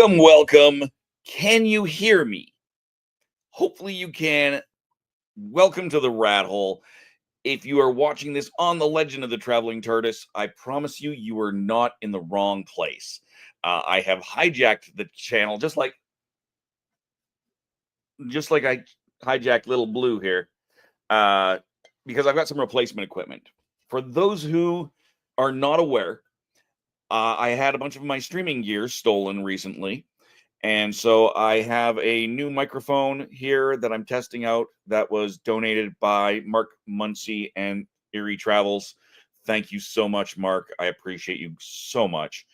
Welcome. Can you hear me? Hopefully you can. Welcome to the Rat Hole. If you are watching this on the Legend of the Traveling TARDIS, I promise you, you are not in the wrong place. I have hijacked the channel just like I hijacked Little Blue here, because I've got some replacement equipment. For those who are not aware, I had a bunch of my streaming gear stolen recently. And so I have a new microphone here that I'm testing out that was donated by Mark Muncy and Eerie Travels. Thank you so much, Mark. I appreciate you so much.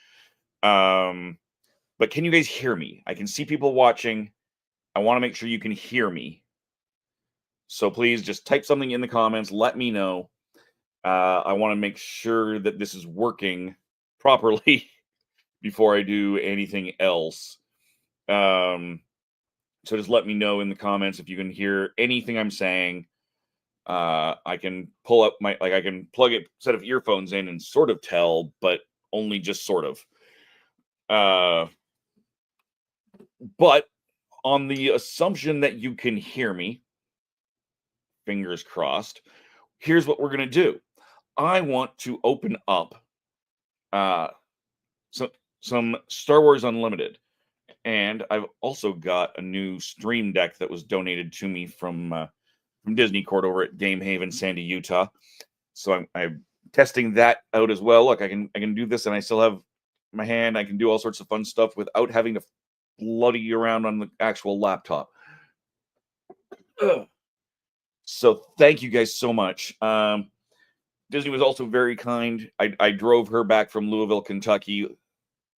But can you guys hear me? I can see people watching. I want to make sure you can hear me. So please just type something in the comments. Let me know. I want to make sure that this is working properly before I do anything else. So just let me know in the comments if you can hear anything I'm saying. I can pull up I can plug a set of earphones in and sort of tell, but only just sort of. But on the assumption that you can hear me, fingers crossed, here's what we're going to do. I want to open up some Star Wars Unlimited. And I've also got a new stream deck that was donated to me from Disney Court over at Game Haven, Sandy, Utah. So I'm testing that out as well. Look, I can do this, and I still have my hand. I can do all sorts of fun stuff without having to bloody around on the actual laptop. So thank you guys so much. Disney was also very kind. I drove her back from Louisville, Kentucky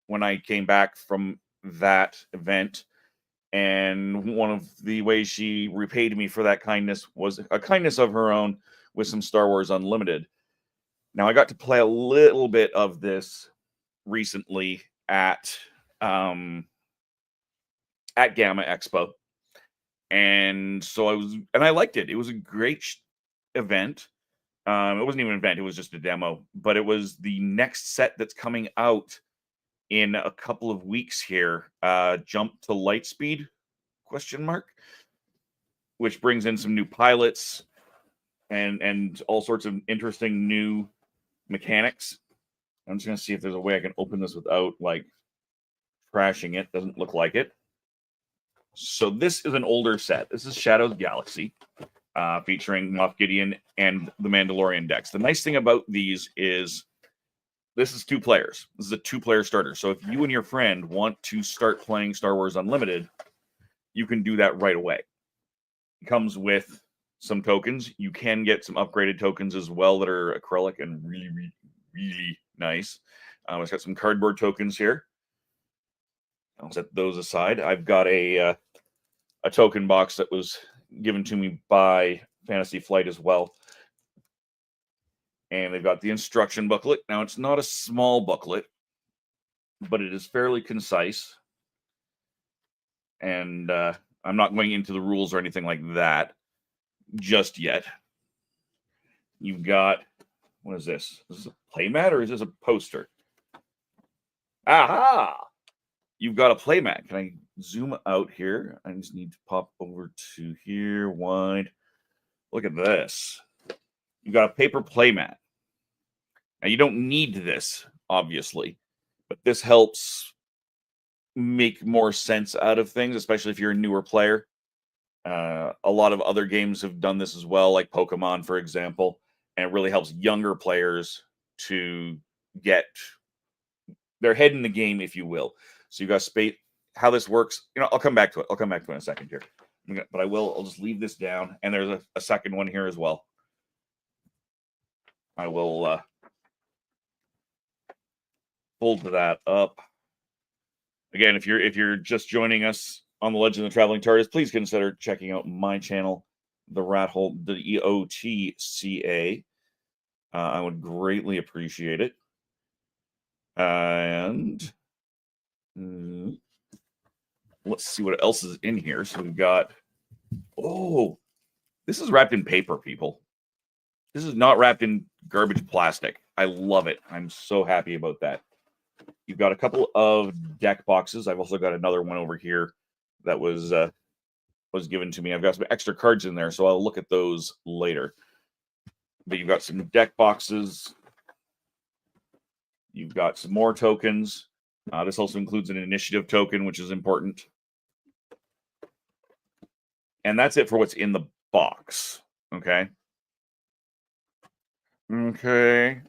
when I came back from that event, and one of the ways she repaid me for that kindness was a kindness of her own with some Star Wars Unlimited. Now I got to play a little bit of this recently at Gamma Expo, and I liked it. It was a great event. It wasn't even an event, it was just a demo, but it was the next set that's coming out in a couple of weeks here, Jump to Lightspeed, ? Which brings in some new pilots and all sorts of interesting new mechanics. I'm just going to see if there's a way I can open this without, like, crashing it. Doesn't look like it. So this is an older set. This is Shadow's Galaxy, featuring Moff Gideon and the Mandalorian decks. The nice thing about these is this is 2 players. This is a 2-player starter. So if you and your friend want to start playing Star Wars Unlimited, you can do that right away. It comes with some tokens. You can get some upgraded tokens as well that are acrylic and really, really, really nice. It's got some cardboard tokens here. I'll set those aside. I've got a token box that was given to me by Fantasy Flight as well. And they've got the instruction booklet. Now, it's not a small booklet, but it is fairly concise. And I'm not going into the rules or anything like that just yet. You've got, what is this? Is this a playmat or is this a poster? Aha! You've got a playmat. Can I zoom out here? I just need to pop over to here, wide. Look at this. You've got a paper playmat. Now, you don't need this, obviously, but this helps make more sense out of things, especially if you're a newer player. A lot of other games have done this as well, like Pokemon, for example, and it really helps younger players to get their head in the game, if you will. So you've got space. How this works, I'll come back to it. I'll come back to it in a second here. But I'll just leave this down, and there's a second one here as well. I will fold that up. Again, if you're just joining us on the Legend of the Traveling TARDIS, please consider checking out my channel, TheRatHole.ca. I would greatly appreciate it. And let's see what else is in here. So we've got, this is wrapped in paper, people. This is not wrapped in garbage plastic. I love it. I'm so happy about that. You've got a couple of deck boxes. I've also got another one over here that was given to me. I've got some extra cards in there, so I'll look at those later. But you've got some deck boxes. You've got some more tokens. This also includes an initiative token, which is important. And that's it for what's in the box. Okay. Okay.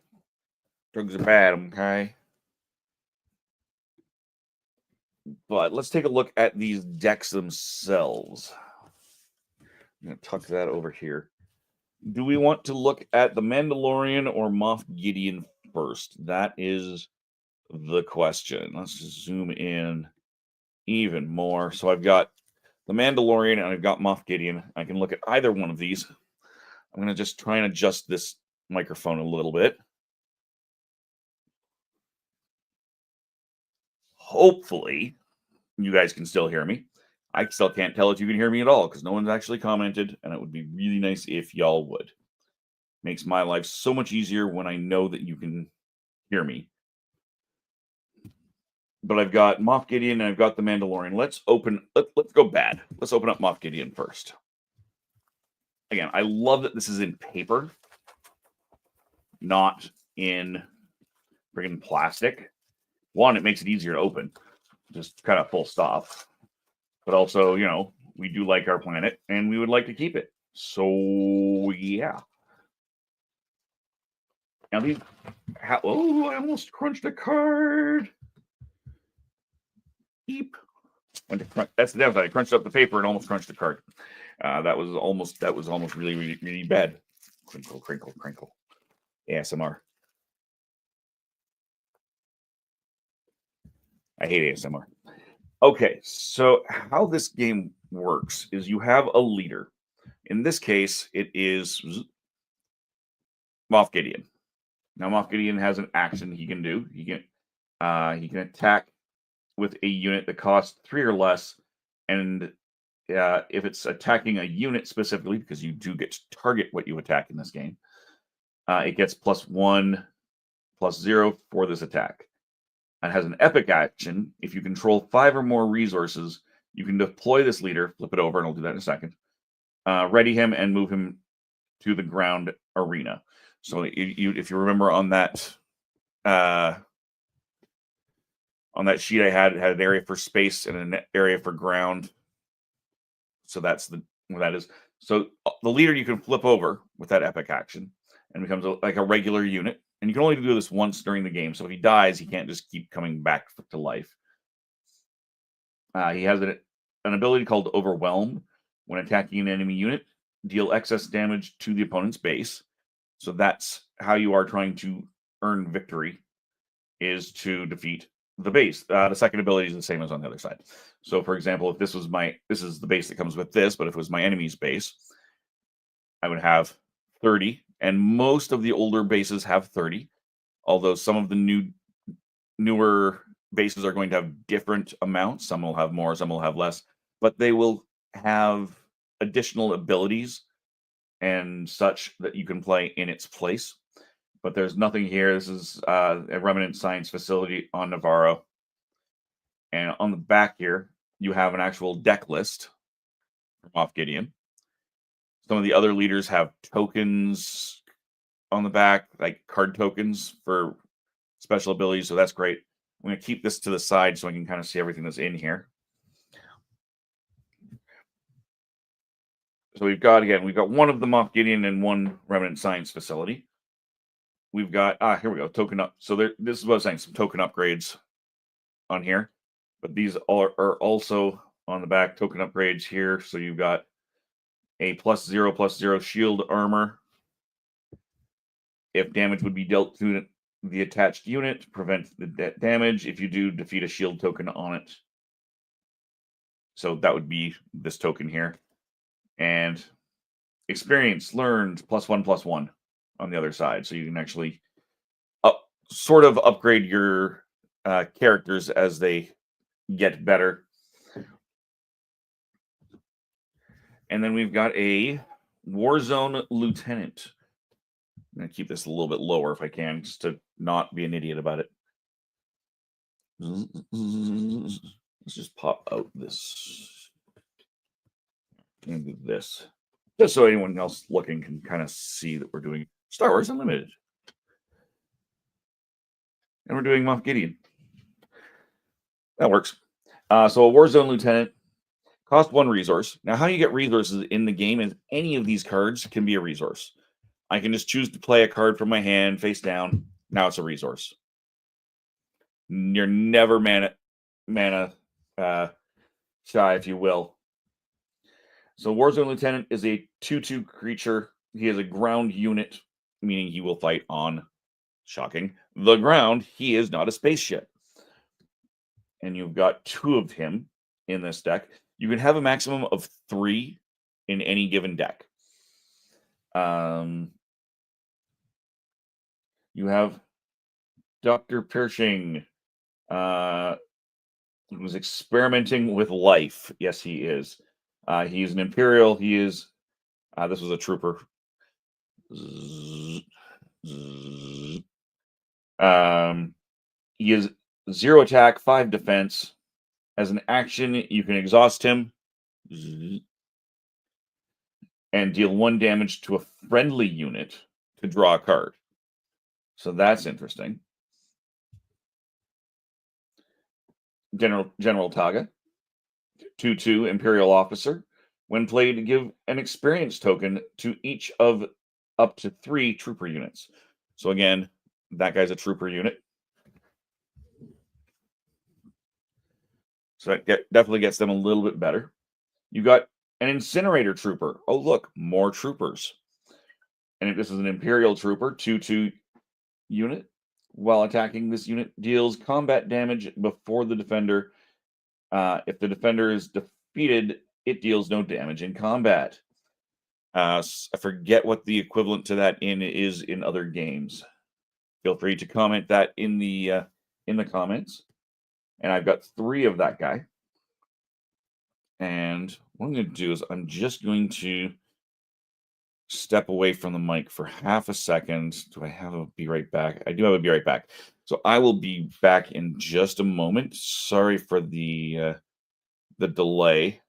Drugs are bad, okay? But let's take a look at these decks themselves. I'm going to tuck that over here. Do we want to look at the Mandalorian or Moff Gideon first? That is the question. Let's just zoom in even more. So I've got the Mandalorian and I've got Moff Gideon. I can look at either one of these. I'm going to just try and adjust this microphone a little bit. Hopefully, you guys can still hear me. I still can't tell if you can hear me at all because no one's actually commented, and it would be really nice if y'all would. Makes my life so much easier when I know that you can hear me. But I've got Moff Gideon and I've got the Mandalorian. Let's go bad. Let's open up Moff Gideon first. Again, I love that this is in paper, not in friggin' plastic. One, it makes it easier to open. Just kind of full stop. But also, you know, we do like our planet and we would like to keep it. So, yeah. Now these, oh, I almost crunched a card. Eep. That's the downside. I crunched up the paper and almost crunched the card. That was almost really, really, really bad. Crinkle, crinkle, crinkle. ASMR. I hate ASMR. Okay, so how this game works is you have a leader. In this case, it is Moff Gideon. Now, Moff Gideon has an action he can do. He can attack with a unit that costs 3 or less, and if it's attacking a unit specifically, because you do get to target what you attack in this game, it gets +1, +0 for this attack. It has an epic action. If you control 5 or more resources, you can deploy this leader, flip it over, and I'll do that in a second, ready him, and move him to the ground arena. So if you remember on that sheet I had, it had an area for space and an area for ground. So that's what that is. So the leader you can flip over with that epic action and becomes like a regular unit. And you can only do this once during the game. So if he dies, he can't just keep coming back to life. He has an ability called Overwhelm. When attacking an enemy unit, deal excess damage to the opponent's base. So that's how you are trying to earn victory, is to defeat the base. The second ability is the same as on the other side. So for example, if this is the base that comes with this, but if it was my enemy's base, I would have 30. And most of the older bases have 30, although some of the newer bases are going to have different amounts. Some will have more, some will have less, but they will have additional abilities and such that you can play in its place. But there's nothing here. This is a Remnant Science Facility on Navarro. And on the back here, you have an actual deck list from Moff Gideon. Some of the other leaders have tokens on the back, like card tokens for special abilities. So that's great. I'm going to keep this to the side so I can kind of see everything that's in here. So we've got one of the Moff Gideon and one Remnant Science Facility. We've got, here we go, token up. So this is what I was saying, some token upgrades on here. But these are also on the back, token upgrades here. So you've got a +0/+0 shield armor. If damage would be dealt to the attached unit, prevent the damage. If you do, defeat a shield token on it. So that would be this token here. And experience learned +1/+1 on the other side. So you can actually sort of upgrade your characters as they get better. And then we've got a Warzone Lieutenant. I'm going to keep this a little bit lower if I can, just to not be an idiot about it. Let's just pop out this and do this, just so anyone else looking can kind of see that we're doing Star Wars Unlimited. And we're doing Moff Gideon. That works. So a Warzone Lieutenant cost 1 resource. Now, how you get resources in the game is any of these cards can be a resource. I can just choose to play a card from my hand face down. Now it's a resource. You're never mana shy, if you will. So Warzone Lieutenant is a 2/2 creature. He is a ground unit, meaning he will fight on, shocking, the ground. He is not a spaceship. And you've got 2 of him in this deck. You can have a maximum of 3 in any given deck. You have Dr. Pershing, who's experimenting with life. Yes, he is. He's an Imperial. He is. This was a trooper. He is 0 attack, 5 defense. As an action, you can exhaust him and deal 1 damage to a friendly unit to draw a card. So that's interesting. General Taga, 2/2 Imperial Officer. When played, give an experience token to each of up to 3 trooper units. So again, that guy's a trooper unit. So that definitely gets them a little bit better. You got an Incinerator Trooper. Oh, look, more troopers. And if this is an Imperial Trooper, 2/2 unit. While attacking, this unit deals combat damage before the defender. If the defender is defeated, it deals no damage in combat. I forget what the equivalent to that is in other games. Feel free to comment that in the comments. And I've got 3 of that guy. And what I'm going to do is I'm just going to step away from the mic for half a second. Do I have a be right back? I do have a be right back. So I will be back in just a moment. Sorry for the delay.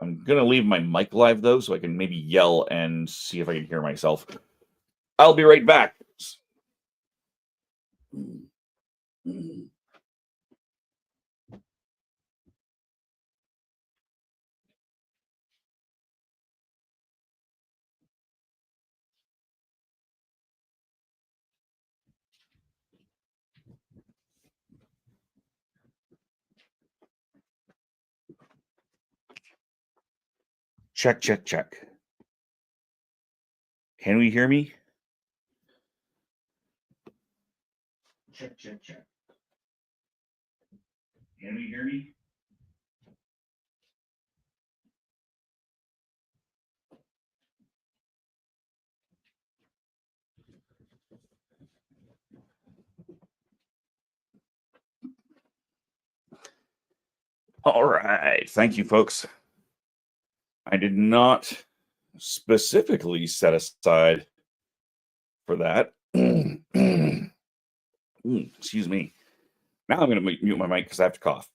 I'm going to leave my mic live, though, so I can maybe yell and see if I can hear myself. I'll be right back. Check, check, check. Can we hear me? Check, check, check. Can we hear me? All right. Thank you, folks. I did not specifically set aside for that. Excuse me. Now I'm going to mute my mic because I have to cough.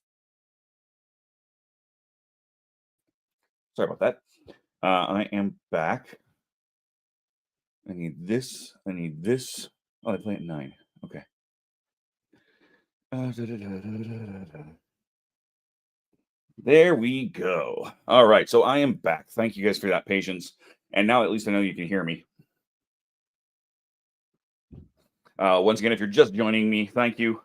Sorry about that. I am back. I need this. I need this. Oh, I play at 9. Okay. There we go. All right. So I am back. Thank you guys for that patience. And now at least I know you can hear me. Once again, if you're just joining me, thank you.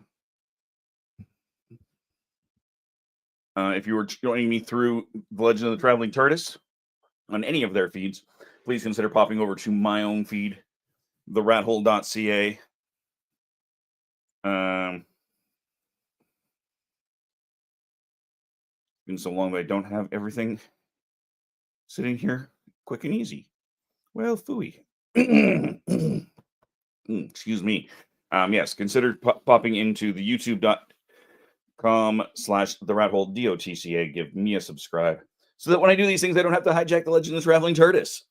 If you were joining me through The Legend of the Traveling TARDIS on any of their feeds, please consider popping over to my own feed, TheRatHole.ca. It's been so long that I don't have everything sitting here quick and easy. Well, phooey. Excuse me. Yes, consider popping into the youtube.com/TheRatHole, DOTCA. Give me a subscribe so that when I do these things, I don't have to hijack the Legend of the Traveling TARDIS.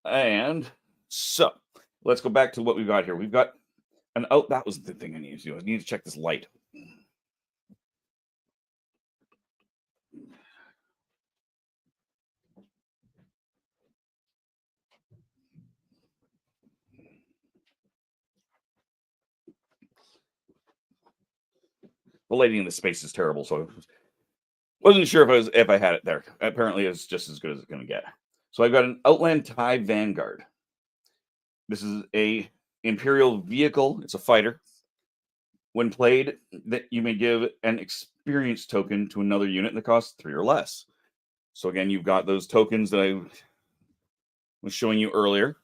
And So let's go back to what we've got here. We've got an out. That was the thing I needed to do. I need to check this light. The lighting in the space is terrible, so I wasn't sure if I had it there. Apparently, it's just as good as it's going to get. So I've got an Outland TIE Vanguard. This is a Imperial vehicle. It's a fighter. When played, that you may give an experience token to another unit that costs 3 or less. So again, you've got those tokens that I was showing you earlier.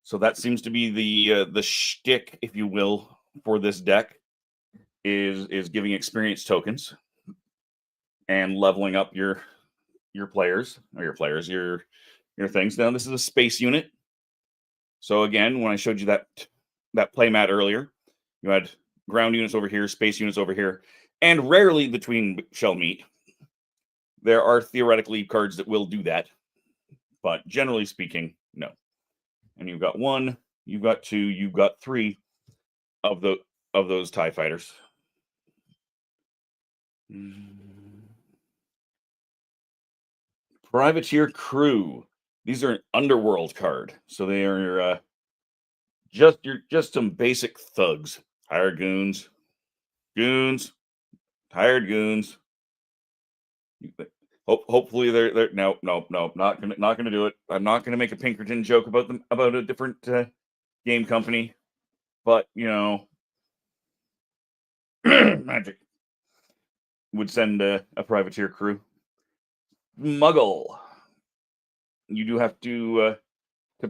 So that seems to be the shtick, if you will, for this deck is giving experience tokens and leveling up your players or your things. Now this is a space unit. So again, when I showed you that play mat earlier, you had ground units over here, space units over here, and rarely between shell meet. There are theoretically cards that will do that, but generally speaking, no. And you've got 1, you've got 2, you've got 3 of those TIE fighters. Privateer Crew. These are an underworld card, so they are just some basic thugs. Hired goons, hired goons. Hopefully they're no, not gonna do it. I'm not gonna make a Pinkerton joke about them about a different game company, but you know, Magic would send a privateer crew. Muggle. You do have to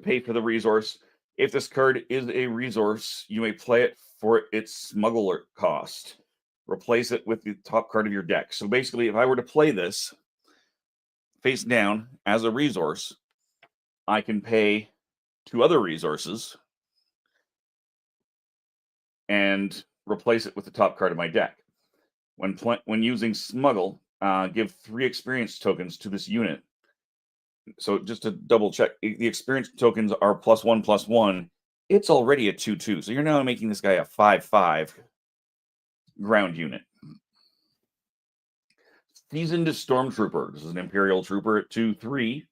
pay for the resource. If this card is a resource, you may play it for its smuggler cost. Replace it with the top card of your deck. So basically, if I were to play this face down as a resource, I can pay 2 other resources and replace it with the top card of my deck. When using smuggle, give 3 experience tokens to this unit. So just to double check, the experience tokens are +1/+1. It's already a 2/2, so you're now making this guy a 5/5 ground unit. Seasoned Stormtrooper. This is an Imperial Trooper at 2/3,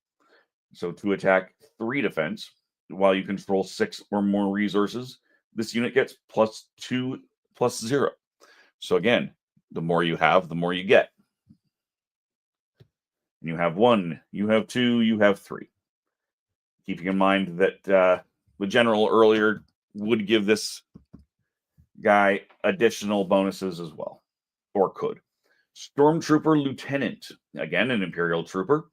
so 2 attack, 3 defense. While you control 6 or more resources, this unit gets +2/+0. So again, the more you have, the more you get. And you have 1, you have 2, you have 3. Keeping in mind that the general earlier would give this guy additional bonuses as well, or could. Stormtrooper Lieutenant, again an Imperial Trooper,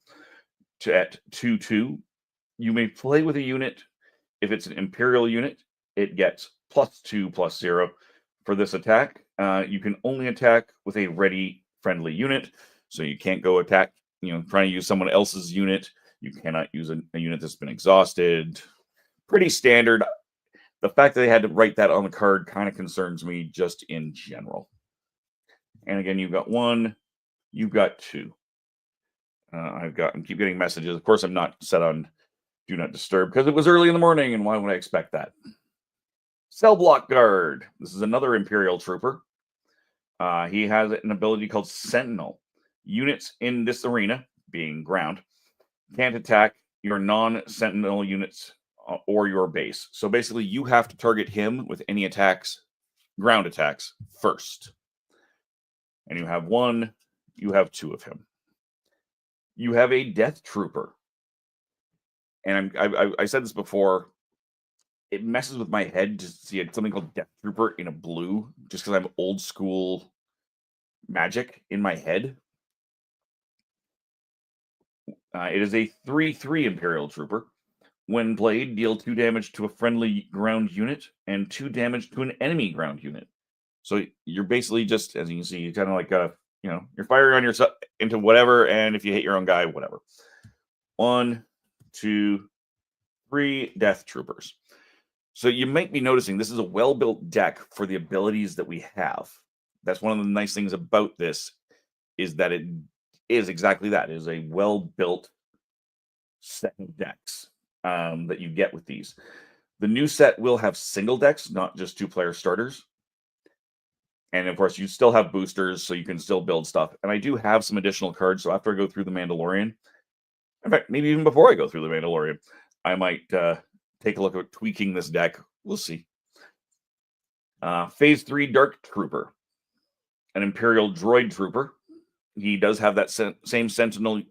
at 2/2. You may play with a unit. If it's an Imperial unit, it gets +2/+0 for this attack. You can only attack with a ready friendly unit, so you can't go attack, trying to use someone else's unit. You cannot use a unit that's been exhausted. Pretty standard. The fact that they had to write that on the card kind of concerns me just in general. And again, you've got 1, you've got 2. I keep getting messages. Of course, I'm not set on do not disturb because it was early in the morning, and why would I expect that? Cell Block Guard. This is another Imperial Trooper. He has an ability called Sentinel. Units in this arena, being ground, can't attack your non-Sentinel units or your base. So basically, you have to target him with any attacks, ground attacks, first. And you have 1, you have 2 of him. You have a Death Trooper. And I said this before, it messes with my head to see something called Death Trooper in a blue, just because I'm old school Magic in my head. It is a 3/3 Imperial Trooper. When played, deal 2 damage to a friendly ground unit and 2 damage to an enemy ground unit. So you're basically just, as you can see, you kind of like you're firing on yourself into whatever, and if you hit your own guy, whatever. 1, 2, 3 Death Troopers. So you might be noticing this is a well-built deck for the abilities that we have. That's one of the nice things about this, is that it is exactly that. It is a well-built set of decks. that you get with these. The new set will have single decks, not just 2-player starters. And of course, you still have boosters, so you can still build stuff. And I do have some additional cards. So after I go through the Mandalorian, in fact, maybe even before I go through the Mandalorian, I might take a look at tweaking this deck. We'll see. Phase 3 Dark Trooper, an Imperial Droid Trooper. He does have that same Sentinel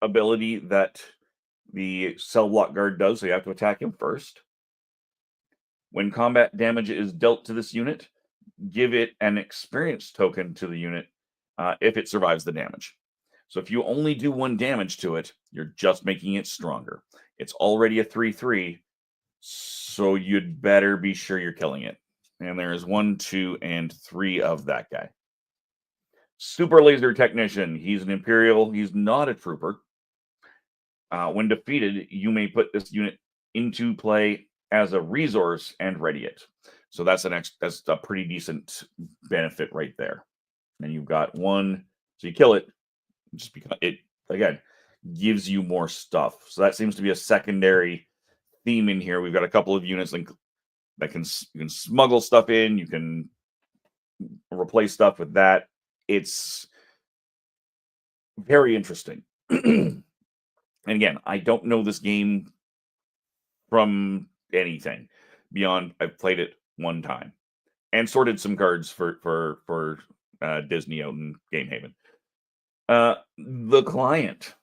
ability that the Cell Block Guard does, so you have to attack him first. When combat damage is dealt to this unit, give it an experience token to the unit if it survives the damage. So if you only do 1 damage to it, you're just making it stronger. It's already a 3/3, so you'd better be sure you're killing it. And there's 1, 2, and 3 of that guy. Super Laser Technician. He's an Imperial. He's not a trooper. When defeated, you may put this unit into play as a resource and ready it. So that's a pretty decent benefit right there. And you've got 1, so you kill it, just because it again gives you more stuff. So that seems to be a secondary theme in here. We've got a couple of units that you can smuggle stuff in. You can replace stuff with that. It's very interesting. And again, I don't know this game from anything beyond I've played it 1 time and sorted some cards for Disney out in Game Haven. The Client.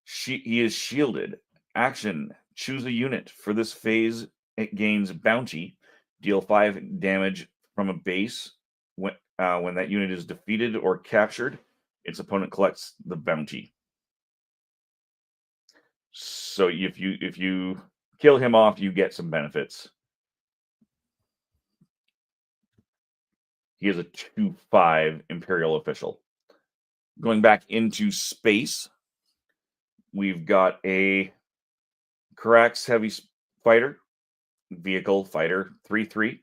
He is shielded. Action. Choose a unit. For this phase, it gains bounty. Deal 5 damage from a base. When that unit is defeated or captured, its opponent collects the bounty. So if you kill him off, you get some benefits. He is a 2/5 Imperial official. Going back into space, we've got a Karax heavy fighter, vehicle fighter, 3/3.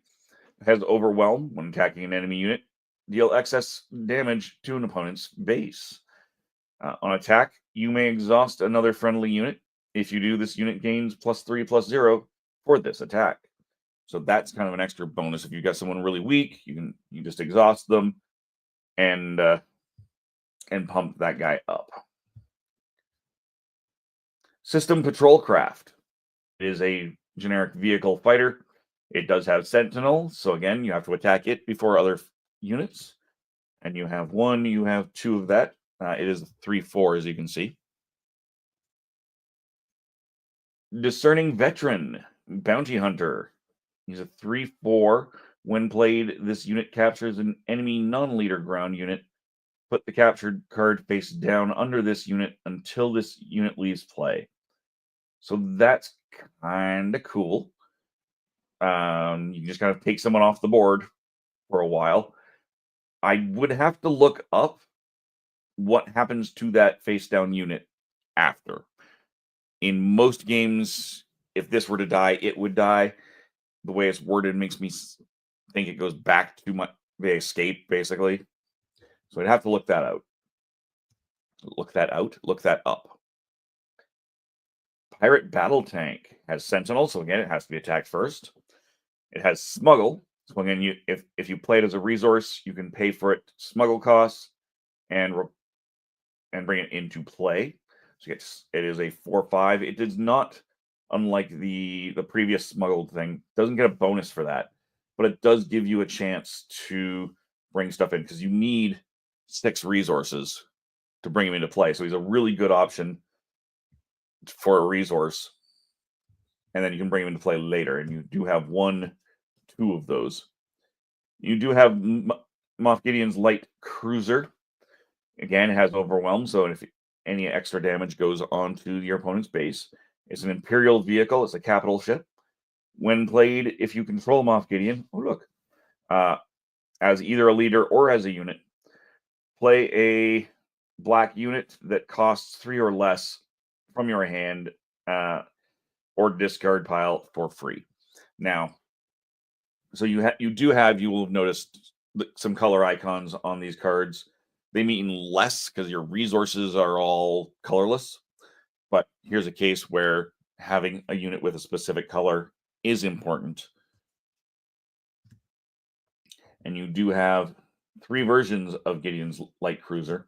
Has overwhelm when attacking an enemy unit. Deal excess damage to an opponent's base. On attack, you may exhaust another friendly unit. If you do, this unit gains +3/+0 for this attack. So that's kind of an extra bonus. If you've got someone really weak, you just exhaust them and pump that guy up. System Patrol Craft. It is a generic vehicle fighter. It does have Sentinel, so again, you have to attack it before other units. And you have 1, you have 2 of that. It is 3/4, as you can see. Discerning Veteran, Bounty Hunter. He's a 3/4. When played, this unit captures an enemy non-leader ground unit. Put the captured card face down under this unit until this unit leaves play. So that's kind of cool. You just kind of take someone off the board for a while. I would have to look up what happens to that face down unit after. In most games, if this were to die, it would die. The way it's worded makes me think it goes back to the escape, basically. So I'd have to look that out. Look that up. Pirate Battle Tank has Sentinel, so again, it has to be attacked first. It has Smuggle. So again, if you play it as a resource, you can pay for it smuggle costs and bring it into play. So it is a 4/5. It does not, unlike the previous smuggled thing, doesn't get a bonus for that, but it does give you a chance to bring stuff in because you need 6 resources to bring him into play. So he's a really good option for a resource, and then you can bring him into play later. And you do have 1, 2 of those. You do have Moff Gideon's light cruiser. Again, it has overwhelm, so if any extra damage goes onto your opponent's base, it's an Imperial vehicle. It's a capital ship. When played, if you control Moff Gideon, as either a leader or as a unit, play a black unit that costs 3 or less from your hand or discard pile for free. Now, so you will have noticed some color icons on these cards. They mean less because your resources are all colorless, But here's a case where having a unit with a specific color is important. And you do have 3 versions of Gideon's light cruiser.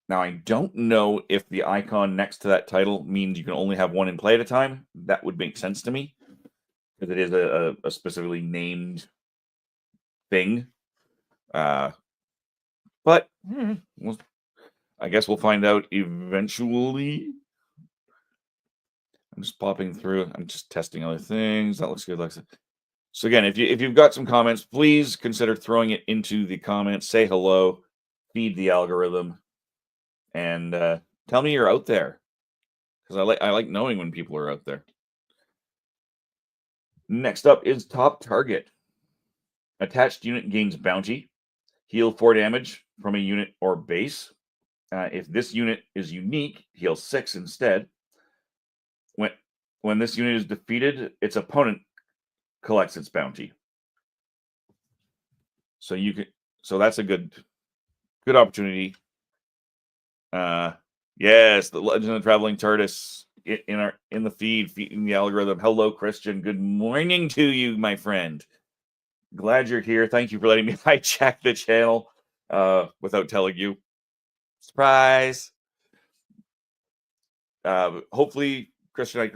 Now, I don't know if the icon next to that title means you can only have one in play at a time. That would make sense to me, because it is a specifically named thing. But I guess we'll find out eventually. I'm just popping through. I'm just testing other things. That looks good. So again, if you've got some comments, please consider throwing it into the comments. Say hello, feed the algorithm, and tell me you're out there, because I like knowing when people are out there. Next up is Top Target. Attached unit gains bounty. Heal 4 damage from a unit or base. If this unit is unique, heal 6 instead. When this unit is defeated, its opponent collects its bounty. So that's a good opportunity. Yes, the Legend of the Traveling TARDIS in the feed, feeding the algorithm. Hello, Christian. Good morning to you, my friend. Glad you're here. Thank you for letting me hijack the channel without telling you. Surprise. Hopefully, Christian,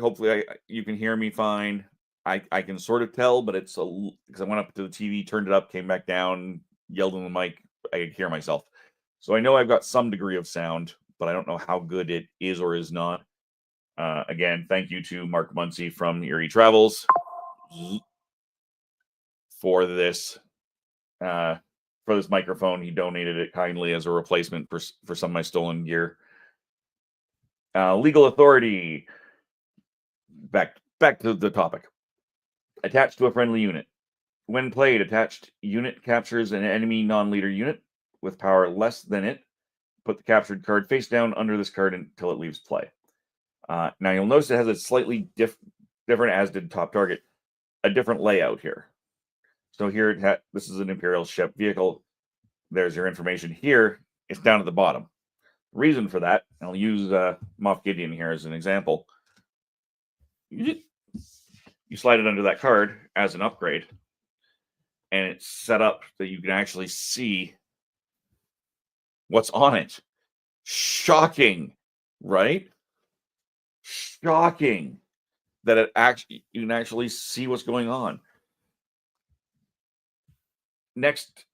you can hear me fine. I can sort of tell, but it's because I went up to the TV, turned it up, came back down, yelled in the mic. I could hear myself. So I know I've got some degree of sound, but I don't know how good it is or is not. Again, thank you to Mark Muncy from Eerie Travels for this microphone. He donated it kindly as a replacement for some of my stolen gear. Legal authority. Back to the topic. Attached to a friendly unit. When played, attached unit captures an enemy non-leader unit with power less than it. Put the captured card face down under this card until it leaves play. Now you'll notice it has a slightly different, as did Top Target, a different layout here. So here, this is an Imperial ship vehicle. There's your information here. It's down at the bottom. Reason for that, I'll use Moff Gideon here as an example. You slide it under that card as an upgrade, and it's set up that you can actually see what's on it. Shocking, right? Shocking that you can actually see what's going on. Next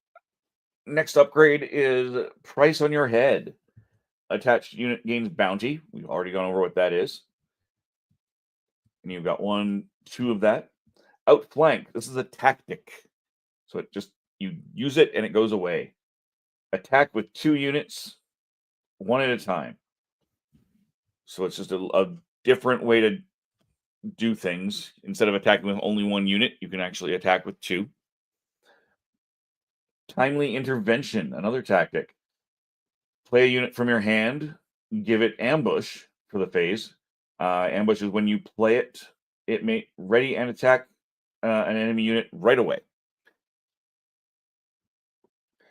upgrade is Price on Your Head. Attached unit gains bounty. We've already gone over what that is. And you've got 1, 2 of that. Outflank. This is a tactic. So you use it and it goes away. Attack with 2 units, 1 at a time. So it's just a different way to do things. Instead of attacking with only 1 unit, you can actually attack with 2. Timely intervention, another tactic. Play a unit from your hand, give it ambush for the phase. Ambush is when you play it, it may ready and attack an enemy unit right away.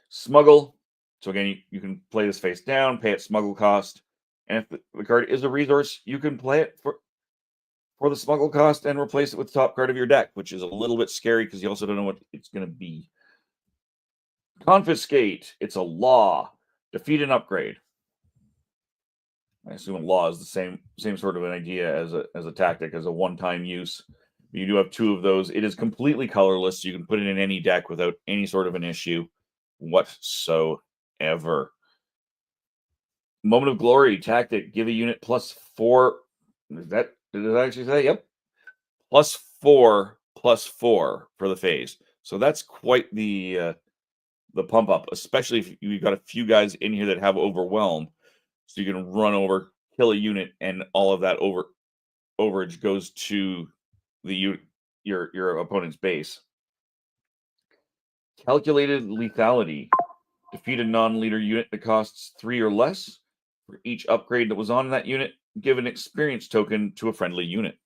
Smuggle. So again, you can play this face down, pay it smuggle cost. And if the card is a resource, you can play it for the smuggle cost and replace it with the top card of your deck, which is a little bit scary because you also don't know what it's going to be. Confiscate. It's a law. Defeat an upgrade. I assume a law is the same sort of an idea as a tactic, as a one-time use. You do have 2 of those. It is completely colorless. So you can put it in any deck without any sort of an issue whatsoever. Moment of Glory tactic. Give a unit +4. Did it actually say? Yep. +4 +4 for the phase. So that's quite the pump up, especially if you've got a few guys in here that have overwhelm. So you can run over, kill a unit, and all of that overage goes to your opponent's base. Calculated lethality. Defeat a non-leader unit that costs 3 or less. For each upgrade that was on that unit, give an experience token to a friendly unit.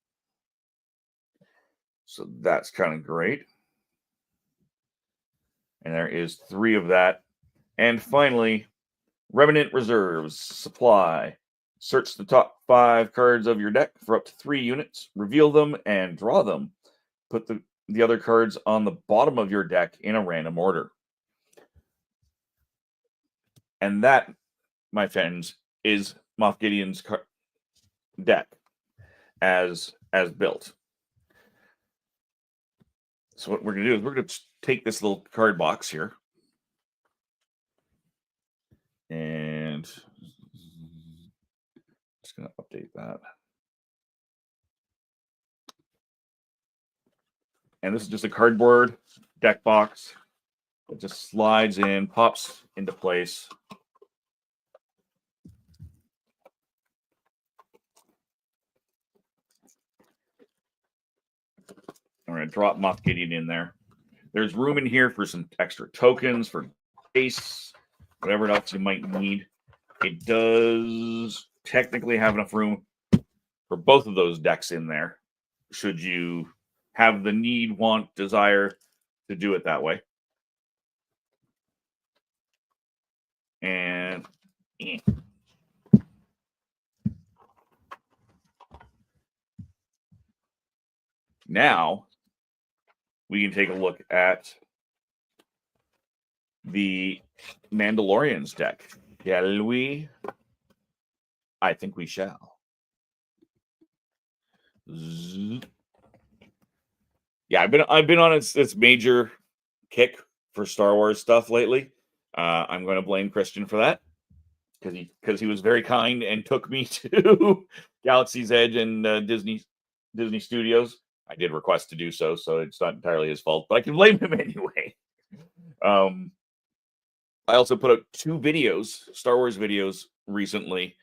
So that's kind of great. And there is 3 of that. And finally, Remnant Reserves supply. Search the top 5 cards of your deck for up to 3 units, reveal them, and draw them. Put the other cards on the bottom of your deck in a random order. And that, my friends, is Moff Gideon's deck as built. So what we're going to do is we're going to take this little card box here and just going to update that. And this is just a cardboard deck box. It just slides in, pops into place. I'm going to drop Moff Gideon in there. There's room in here for some extra tokens, for base, whatever else you might need. It does technically have enough room for both of those decks in there, should you have the need, want, desire to do it that way. And now we can take a look at the Mandalorian's deck. Shall we? I think we shall. Yeah, I've been on its major kick for Star Wars stuff lately. I'm going to blame Christian for that because he was very kind and took me to Galaxy's Edge and Disney Studios. I did request to do so, so it's not entirely his fault, but I can blame him anyway. I also put out 2 videos, Star Wars videos, recently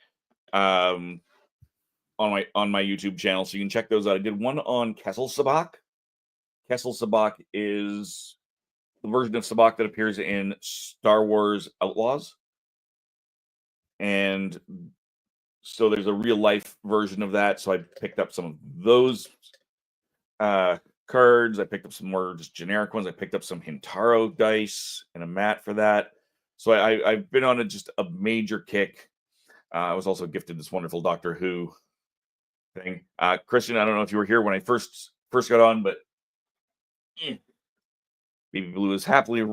on my YouTube channel, so you can check those out. I did one on Kessel Sabak. Kessel Sabak is the version of Sabak that appears in Star Wars Outlaws. And so there's a real life version of that. So I picked up some of those cards. I picked up some more just generic ones. I picked up some Hintaro dice and a mat for that. So I've been on just a major kick. I was also gifted this wonderful Doctor Who thing. Christian, I don't know if you were here when I first got on, but Baby Blue is happily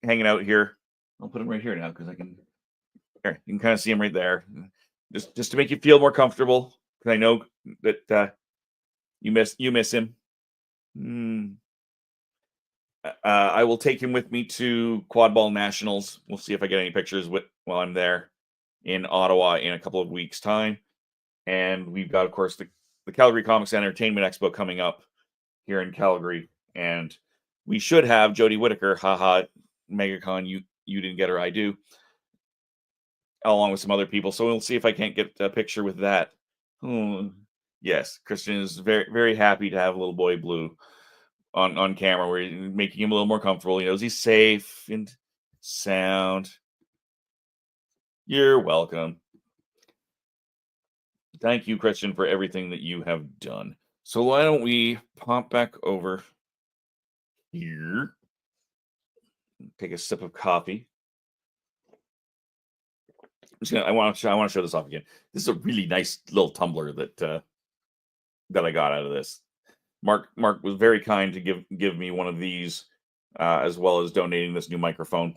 hanging out here. I'll put him right here now because I can. Here, you can kind of see him right there. Just to make you feel more comfortable, because I know that you miss him. I will take him with me to Quad Ball Nationals. We'll see if I get any pictures while I'm there in Ottawa in a couple of weeks' time. And we've got, of course, the Calgary Comics and Entertainment Expo coming up here in Calgary. And we should have Jodie Whittaker, haha, MegaCon, you didn't get her, I do, along with some other people. So we'll see if I can't get a picture with that. Yes, Christian is very, very happy to have little boy Blue on camera. We're making him a little more comfortable. He knows he's safe and sound. You're welcome. Thank you, Christian, for everything that you have done. So why don't we pop back over here, take a sip of coffee. I want to show this off again. This is a really nice little tumbler that I got out of this. Mark was very kind to give me one of these, as well as donating this new microphone.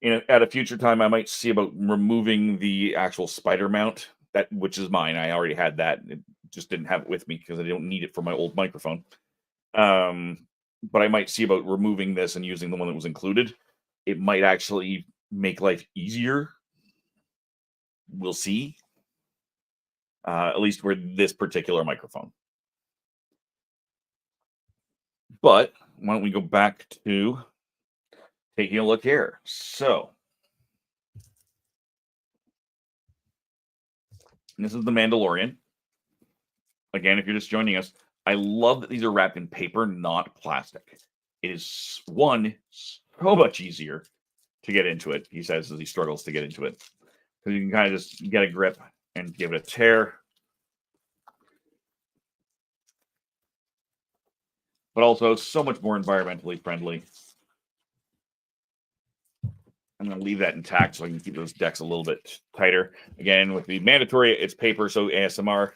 At a future time, I might see about removing the actual spider mount, which is mine. I already had that. It just didn't have it with me because I don't need it for my old microphone. But I might see about removing this and using the one that was included. It might actually make life easier. We'll see. At least for this particular microphone. But why don't we go back to taking a look here? So this is the Mandalorian. Again, if you're just joining us, I love that these are wrapped in paper, not plastic. It is, one, so much easier to get into it, he says, as he struggles to get into it. Because you can kind of just get a grip and give it a tear. But also so much more environmentally friendly. I'm going to leave that intact so I can keep those decks a little bit tighter. Again, with the mandatory, it's paper, so ASMR.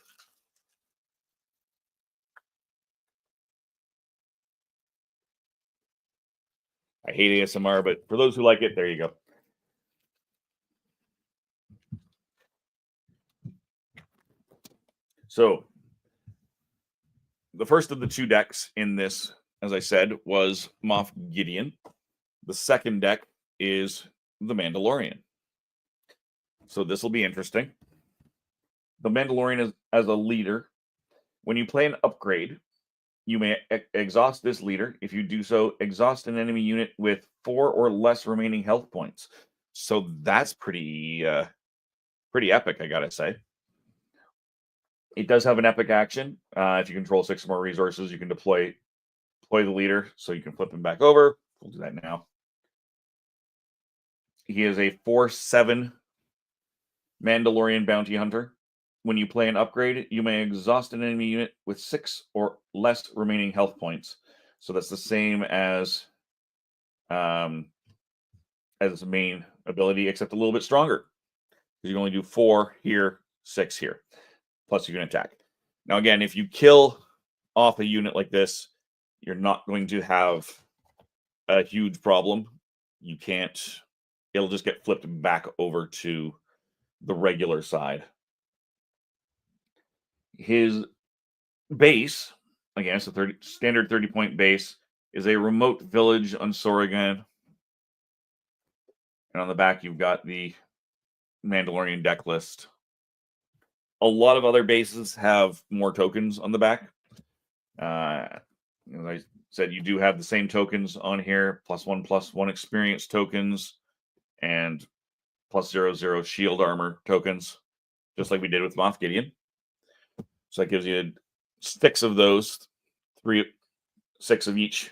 I hate ASMR, but for those who like it, there you go. So the first of the two decks in this, as I said, was Moff Gideon. The second deck is the Mandalorian. So this will be interesting. The Mandalorian is as a leader. When you play an upgrade, you may exhaust this leader. If you do so, exhaust an enemy unit with 4 or less remaining health points. So that's pretty epic, I gotta say. It does have an epic action. If you control 6 more resources, you can deploy the leader, so you can flip him back over. We'll do that now. He is a 4/7 Mandalorian bounty hunter. When you play an upgrade, you may exhaust an enemy unit with 6 or less remaining health points. So that's the same as the main ability, except a little bit stronger. You can only do 4 here, 6 here. Plus you can attack. Now again, if you kill off a unit like this, you're not going to have a huge problem. You can't, it'll just get flipped back over to the regular side. His base, again, it's a standard 30-point base, is a remote village on Sorigan. And on the back, you've got the Mandalorian deck list. A lot of other bases have more tokens on the back. As I said, you do have the same tokens on here, +1/+1 experience tokens, and +0/0 shield armor tokens, just like we did with Moff Gideon. So that gives you 6 of those, 6 of each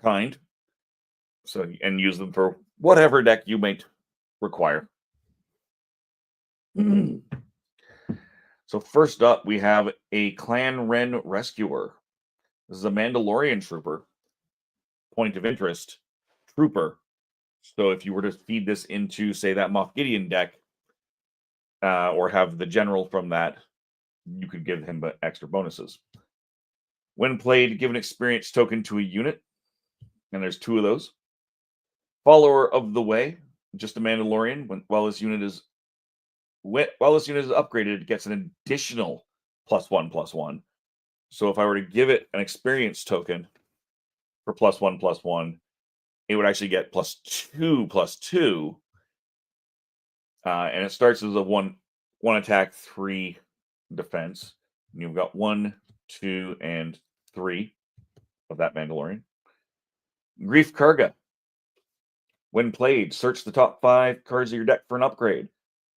kind. So, and use them for whatever deck you might require. So first up, we have a Clan Ren Rescuer. This is a Mandalorian trooper. Point of interest, trooper. So if you were to feed this into, say, that Moff Gideon deck, or have the general from that, you could give him extra bonuses. When played, give an experience token to a unit, and there's 2 of those. Follower of the Way, just a Mandalorian. While this unit is upgraded, it gets an additional +1/+1. So if I were to give it an experience token for +1/+1, it would actually get +2/+2. And it starts as a 1 attack, 3 defense. And you've got 1, 2, and 3 of that Mandalorian. Grief Karga. When played, search the top 5 cards of your deck for an upgrade.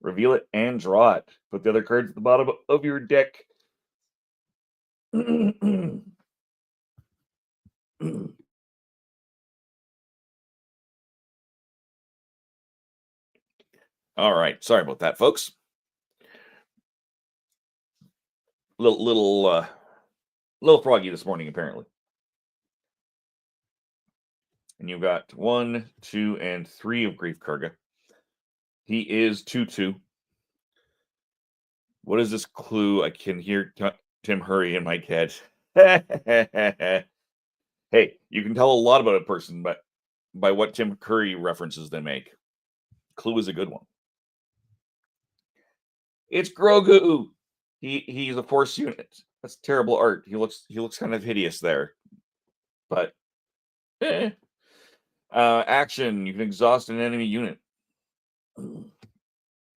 Reveal it and draw it. Put the other cards at the bottom of your deck. All right, sorry about that, folks. Little froggy this morning, apparently. And you've got 1, 2, and 3 of Grief Karga. He is 2/2. What is this clue? I can hear Tim Hurry in my head. Hey, you can tell a lot about a person by what Tim Curry references they make. Clue is a good one. It's Grogu. He's a Force unit. That's terrible art. He looks kind of hideous there. But action. You can exhaust an enemy unit.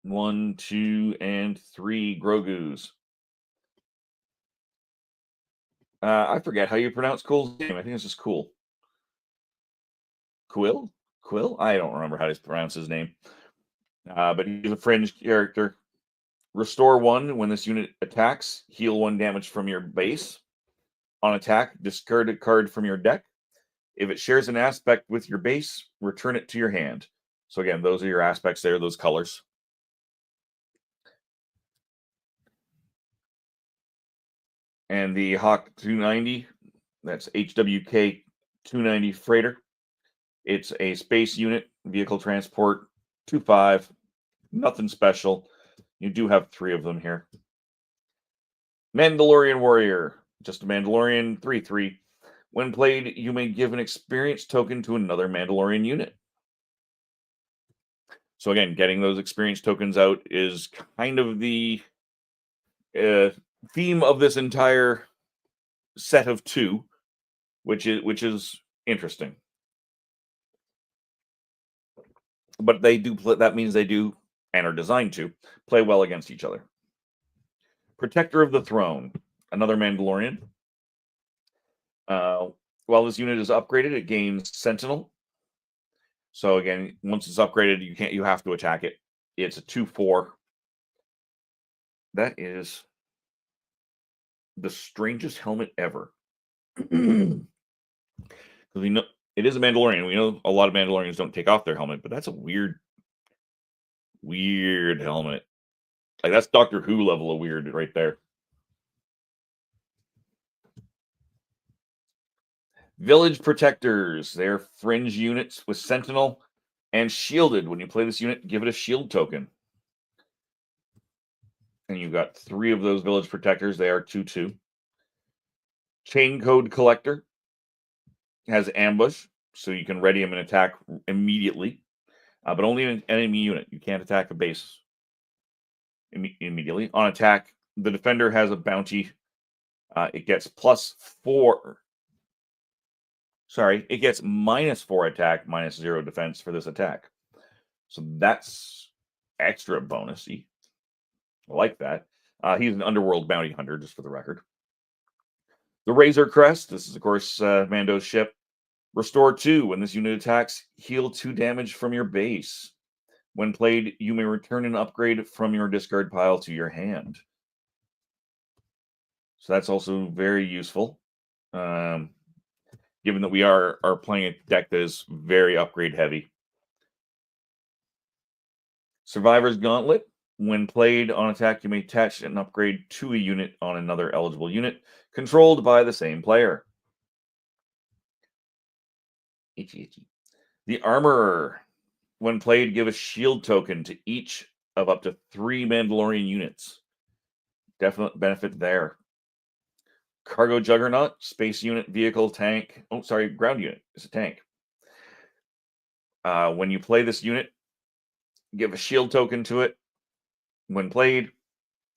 1, 2, and 3 Grogus. I forget how you pronounce Cool's name. I think it's just Cool. Quill? I don't remember how to pronounce his name. But he's a fringe character. Restore 1 when this unit attacks. Heal 1 damage from your base. On attack, discard a card from your deck. If it shares an aspect with your base, return it to your hand. So again, those are your aspects there, those colors. And the Hawk 290, that's HWK 290 freighter. It's a space unit, vehicle transport, 2/5, nothing special. You do have 3 of them here. Mandalorian Warrior, just a Mandalorian, 3/3. When played, you may give an experience token to another Mandalorian unit. So again, getting those experience tokens out is kind of the theme of this entire set of 2, which is interesting. But they do play, that means they do and are designed to play well against each other. Protector of the Throne, another Mandalorian. While this unit is upgraded, it gains Sentinel. So again, once it's upgraded, you have to attack it. It's a 2/4. That is the strangest helmet ever. Because we know it is a Mandalorian. We know a lot of Mandalorians don't take off their helmet, but that's a weird helmet. Like, that's Doctor Who level of weird right there. Village Protectors. They're fringe units with Sentinel and shielded. When you play this unit, give it a shield token. And you've got 3 of those Village Protectors. They are 2/2. Chain Code Collector has Ambush, so you can ready him and attack immediately, but only an enemy unit. You can't attack a base immediately. On attack, the defender has a bounty. It gets +4. Sorry, it gets -4 attack, -0 defense for this attack. So that's extra bonusy. I like that. He's an underworld bounty hunter, just for the record. The Razor Crest. This is, of course, Mando's ship. Restore 2. When this unit attacks, heal 2 damage from your base. When played, you may return an upgrade from your discard pile to your hand. So that's also very useful. Given that we are playing a deck that is very upgrade heavy. Survivor's Gauntlet. When played on attack, you may attach an upgrade to a unit on another eligible unit controlled by the same player. Itchy. The Armorer. When played, give a shield token to each of up to 3 Mandalorian units. Definite benefit there. Cargo Juggernaut, space unit, vehicle, tank. Oh, sorry, ground unit. It's a tank. When you play this unit, give a shield token to it. When played,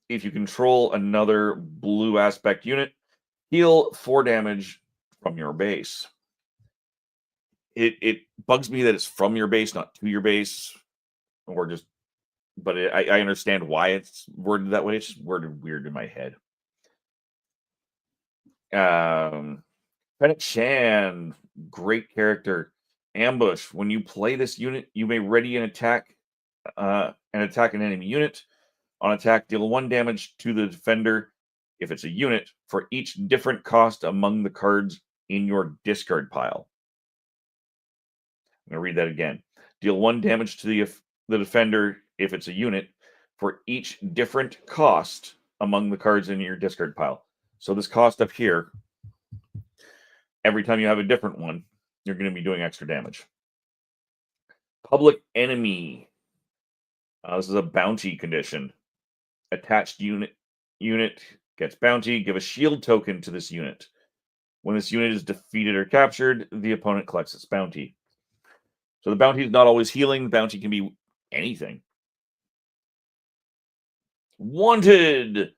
if you control another blue aspect unit, heal 4 damage from your base. It bugs me that it's from your base, not to your base, or just. But I understand why it's worded that way. It's just worded weird in my head. Fennec Shan, great character. Ambush. When you play this unit, you may ready an attack an enemy unit. On attack, deal 1 damage to the defender if it's a unit for each different cost among the cards in your discard pile. I'm going to read that again. Deal 1 damage to the defender if it's a unit for each different cost among the cards in your discard pile. So this cost up here, every time you have a different one, you're going to be doing extra damage. Public Enemy. This is a bounty condition. Attached unit gets bounty. Give a shield token to this unit. When this unit is defeated or captured, the opponent collects its bounty. So the bounty is not always healing. The bounty can be anything. Wanted.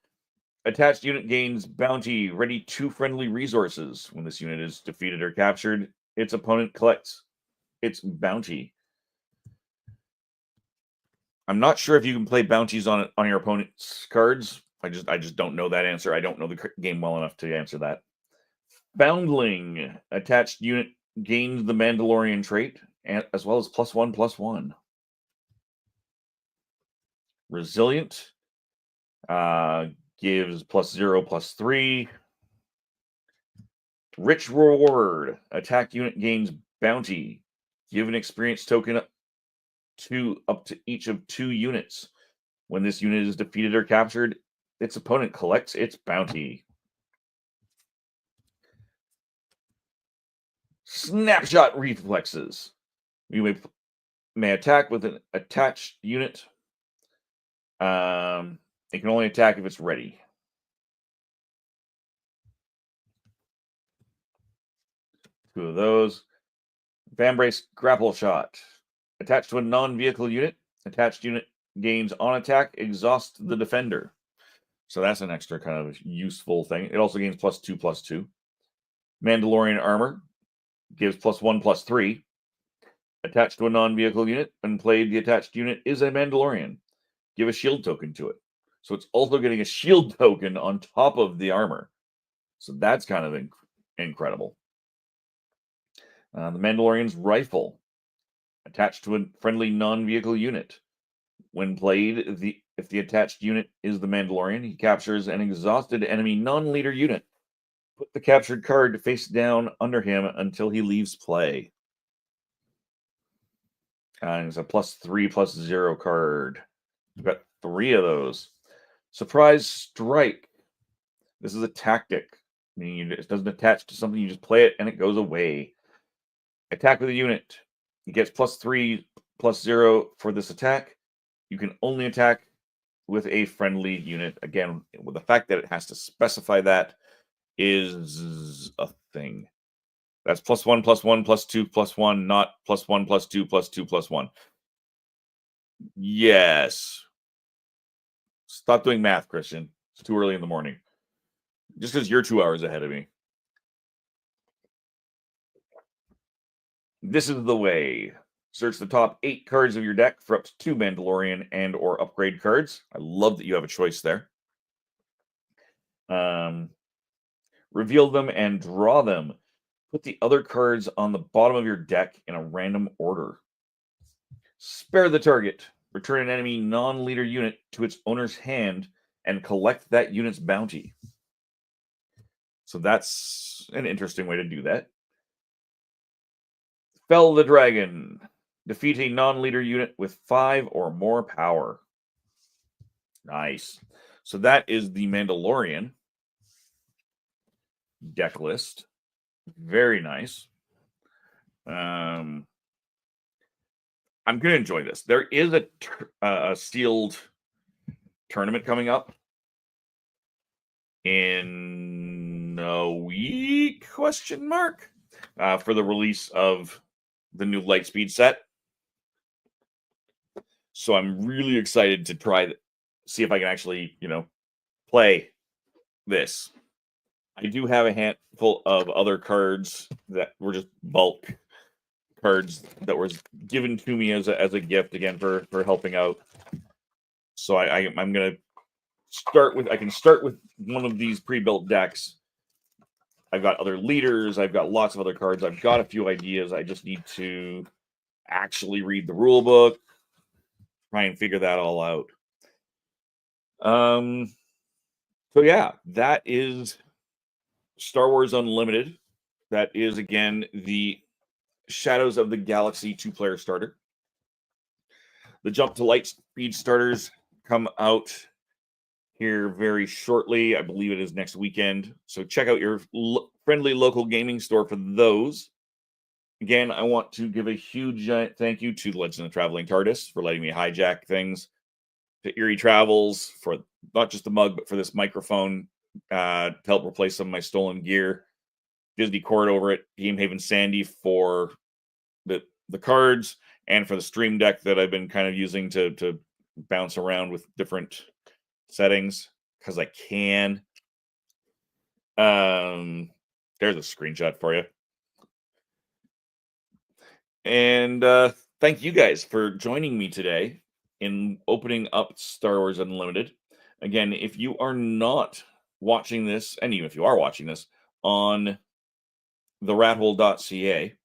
Attached unit gains bounty. Ready 2 friendly resources. When this unit is defeated or captured, its opponent collects its bounty. I'm not sure if you can play bounties on your opponent's cards. I just don't know that answer. I don't know the game well enough to answer that. Foundling. Attached unit gains the Mandalorian trait, as well as +1/+1. Resilient. Gives +0/+3. Rich Reward. Attack unit gains bounty. Give an experience token up to each of 2 units. When this unit is defeated or captured, its opponent collects its bounty. Snapshot Reflexes. You may attack with an attached unit. It can only attack if it's ready. Two of those. Vambrace grapple shot. Attached to a non-vehicle unit. Attached unit gains on attack, exhaust the defender. So that's an extra kind of useful thing. It also gains +2/+2. Mandalorian armor gives +1/+3. Attached to a non-vehicle unit. When played, the attached unit is a Mandalorian. Give a shield token to it. So it's also getting a shield token on top of the armor. So that's kind of incredible. The Mandalorian's rifle. Attached to a friendly non-vehicle unit. When played, if the attached unit is the Mandalorian, he captures an exhausted enemy non-leader unit. Put the captured card face down under him until he leaves play. And it's a +3/+0 card. We've got 3 of those. Surprise strike. This is a tactic, meaning it doesn't attach to something. You just play it and it goes away. Attack with a unit. It gets +3/+0 for this attack. You can only attack with a friendly unit. Again, with the fact that it has to specify that is a thing. That's +1/+1/+2/+1, not +1/+2/+2/+1. Yes. Stop doing math, Christian. It's too early in the morning. Just because you're 2 hours ahead of me. This is the way. Search the top 8 cards of your deck for up to 2 Mandalorian and or upgrade cards. I love that you have a choice there. Reveal them and draw them. Put the other cards on the bottom of your deck in a random order. Spare the target. Return an enemy non-leader unit to its owner's hand and collect that unit's bounty. So that's an interesting way to do that. Fell the Dragon. Defeat a non-leader unit with 5 or more power. Nice. So that is the Mandalorian deck list. Very nice. I'm going to enjoy this. There is a sealed tournament coming up in a week, ? For the release of the new Lightspeed set. So I'm really excited to see if I can actually, play this. I do have a handful of other cards that were just bulk cards that was given to me as a gift, again, for helping out. So I'm gonna start with one of these pre-built decks. I've got other leaders, I've got lots of other cards, I've got a few ideas. I just need to actually read the rule book, try and figure that all out. So yeah, that is Star Wars Unlimited. That is, again, the Shadows of the Galaxy 2-player starter. The Jump to Lightspeed starters come out here very shortly. I believe it is next weekend. So check out your friendly local gaming store for those. Again, I want to give a huge giant thank you to Legend of Traveling TARDIS for letting me hijack things, to Eerie Travels for not just the mug, but for this microphone to help replace some of my stolen gear, Disney Cord over at Game Haven Sandy for the cards, and for the stream deck that I've been kind of using to bounce around with different settings because I can. There's a screenshot for you. And thank you guys for joining me today in opening up Star Wars Unlimited. Again, if you are not watching this, and even if you are watching this on TheRatHole.ca,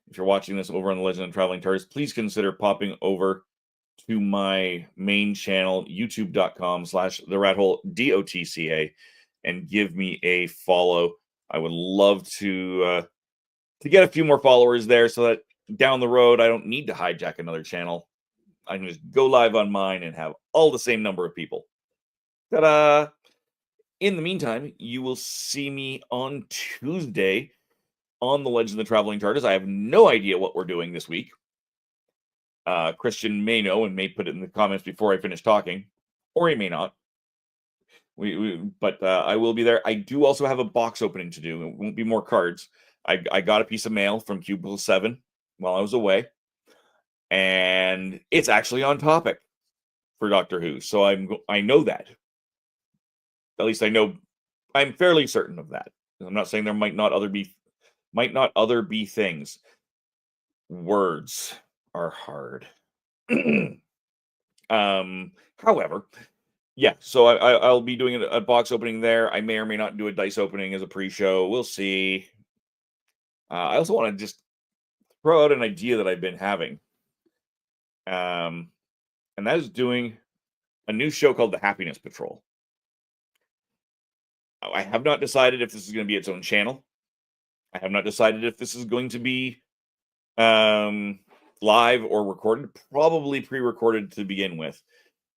if you're watching this over on the Legend of Traveling TARDIS, please consider popping over to my main channel, youtube.com/TheRatHole.ca, and give me a follow. I would love to get a few more followers there so that down the road I don't need to hijack another channel. I can just go live on mine and have all the same number of people. Ta-da! In the meantime, you will see me on Tuesday on the Legend of the Traveling TARDIS. I have no idea what we're doing this week. Christian may know and may put it in the comments before I finish talking, or he may not. But I will be there. I do also have a box opening to do. It won't be more cards. I got a piece of mail from Cubicle 7 while I was away, and it's actually on topic for Doctor Who. So I know that. At least I know. I'm fairly certain of that. I'm not saying there might not other be things. Words are hard. However, yeah, so I'll be doing a box opening there. I may or may not do a dice opening as a pre-show. We'll see. I also want to just throw out an idea that I've been having. And that is doing a new show called The Happiness Patrol. I have not decided if this is going to be its own channel. I have not decided if this is going to be live or recorded. Probably pre-recorded to begin with.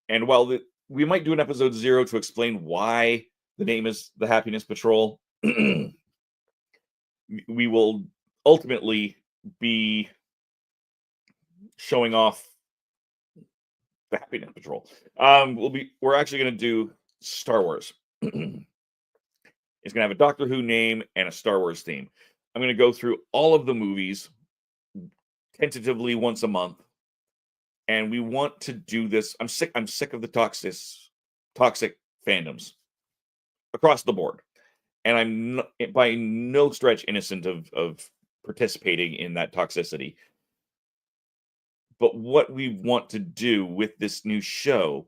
And while we might do an episode 0 to explain why the name is The Happiness Patrol, we will ultimately be showing off The Happiness Patrol. We're actually going to do Star Wars. It's going to have a Doctor Who name and a Star Wars theme. I'm going to go through all of the movies tentatively once a month. And we want to do this. I'm sick of the toxic fandoms across the board. And I'm by no stretch innocent of participating in that toxicity. But what we want to do with this new show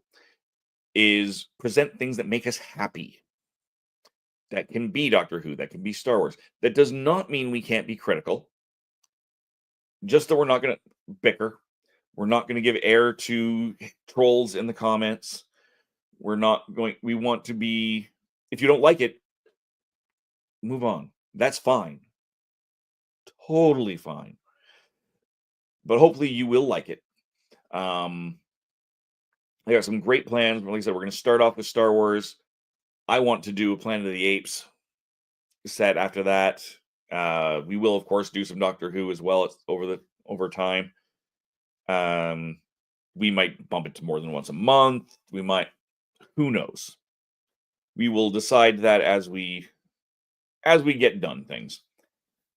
is present things that make us happy. That can be Doctor Who, that can be Star Wars. That does not mean we can't be critical. Just that we're not going to bicker. We're not going to give air to trolls in the comments. We want to be, if you don't like it, move on. That's fine. Totally fine. But hopefully you will like it. I got some great plans. Like I said, we're going to start off with Star Wars. I want to do a Planet of the Apes set after that. We will, of course, do some Doctor Who as well over time. We might bump it to more than once a month. We might, who knows? We will decide that as we get done things.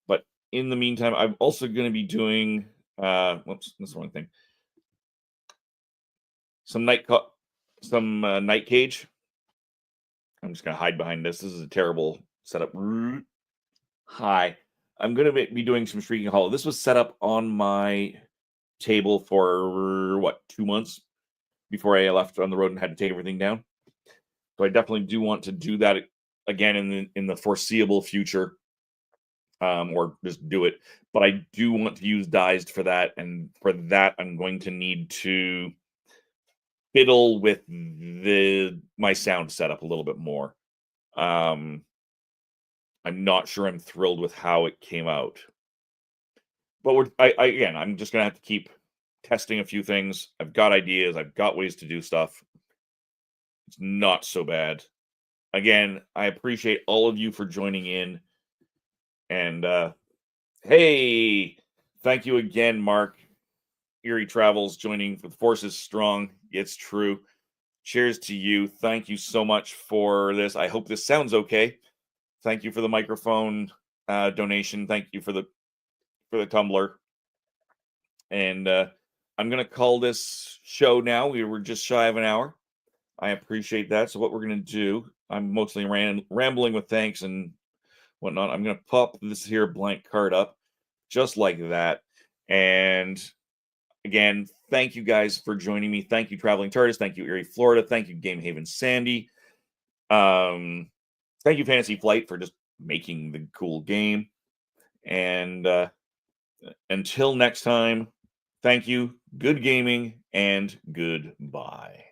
But in the meantime, I'm also going to be doing whoops, that's the wrong thing. Some night cage. I'm just going to hide behind this. This is a terrible setup. Hi. I'm going to be doing some Shrieking Hollow. This was set up on my table for 2 months before I left on the road and had to take everything down. So I definitely do want to do that again in the foreseeable future, or just do it. But I do want to use Dized for that, and for that I'm going to need to fiddle with my sound setup a little bit more. I'm not sure I'm thrilled with how it came out. But I'm just going to have to keep testing a few things. I've got ideas. I've got ways to do stuff. It's not so bad. Again, I appreciate all of you for joining in. And, hey, thank you again, Mark. Eerie Travels joining. The force is strong. It's true. Cheers to you. Thank you so much for this. I hope this sounds okay. Thank you for the microphone donation. Thank you for the tumbler. And I'm going to call this show now. We were just shy of an hour. I appreciate that. So what we're going to do, I'm mostly rambling with thanks and whatnot. I'm going to pop this here blank card up just like that. And again, thank you guys for joining me. Thank you, Traveling TARDIS. Thank you, Eerie, Florida. Thank you, Game Haven Sandy. Thank you, Fantasy Flight, for just making the cool game. And until next time, thank you, good gaming, and goodbye.